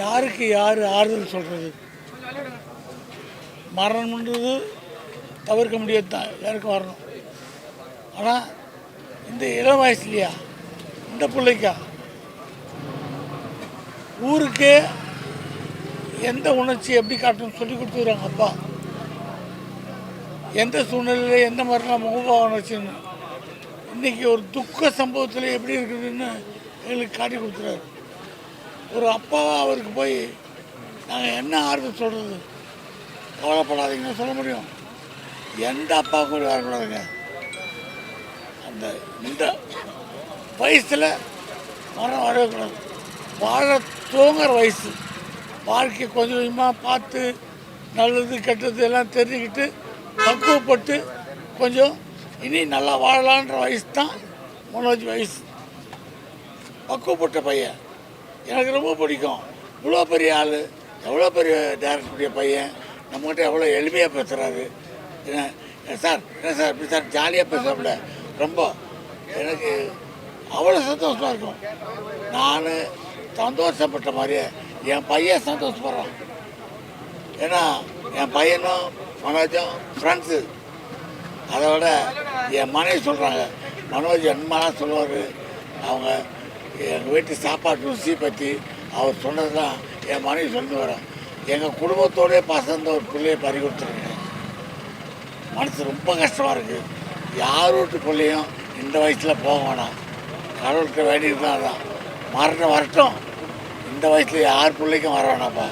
யாருக்கு யார் ஆறுதல் சொல்கிறது? மரணம்ன்றது தவிர்க்க முடியாது தான், எல்லாருக்கும் வரணும். ஆனால் இந்த இளம் வயசுலையா இந்த பிள்ளைக்கா ஊருக்கே எந்த உணர்ச்சி எப்படி காட்டணும்னு சொல்லி கொடுத்துக்கிறாங்க அப்பா. எந்த சூழ்நிலையில் எந்த மாதிரிலாம் முகபா உணர்ச்சின்னு இன்றைக்கி ஒரு துக்க சம்பவத்தில் எப்படி இருக்குதுன்னு எங்களுக்கு காட்டி கொடுத்துறாரு. ஒரு அப்பாவாக அவருக்கு போய் நாங்கள் என்ன ஆறுதல் சொல்கிறது? கவலைப்படாதீங்கன்னு சொல்ல முடியும். எந்த அப்பா கூட வரக்கூடாதுங்க. அந்த இந்த வயசில் மரம் வரக்கூடாது. வாழ தூங்குற வயசு. வாழ்க்கை கொஞ்சம் கொஞ்சமாக பார்த்து நல்லது கெட்டது எல்லாம் தெரிஞ்சுக்கிட்டு பக்குவப்பட்டு கொஞ்சம் இனி நல்லா வாழலான்ற வயசு தான் மனோஜ் வயசு. பக்குவப்பட்ட பையன் எனக்கு ரொம்ப பிடிக்கும். இவ்வளோ பெரிய ஆள், எவ்வளோ பெரிய டேரக்டருடைய பையன், நம்மகிட்ட எவ்வளோ எளிமையாக பேசுகிறாரு. என்ன சார் இப்படி சார் ஜாலியாக பேசுகிறப்பல ரொம்ப எனக்கு அவ்வளோ சந்தோஷமாக இருக்கும். நான் சந்தோஷப்பட்ட மாதிரியே என் பையன் சந்தோஷப்படுறான். ஏன்னா என் பையனும் மனோஜும் ஃப்ரெண்ட்ஸு. அதை விட என் மனைவி சொல்கிறாங்க, மனோஜ் என்னமாலாம் சொல்லுவார். அவங்க எங்கள் வீட்டு சாப்பாட்டு ருசி பற்றி அவர் சொன்னது தான் என் மனைவி சொல்லி வரோம். எங்கள் குடும்பத்தோடய பசந்த ஒரு பிள்ளையை பறி கொடுத்துருங்க. மனசு ரொம்ப கஷ்டமாக இருக்குது. யார் வீட்டு பிள்ளையும் இந்த வயசில் போக வேணாம். கடவுள்கிட்ட வேண்டியது தான். மரணம் வரட்டும், இந்த வயசில் யார் பிள்ளைக்கும் வர வேணாம்ப்பா.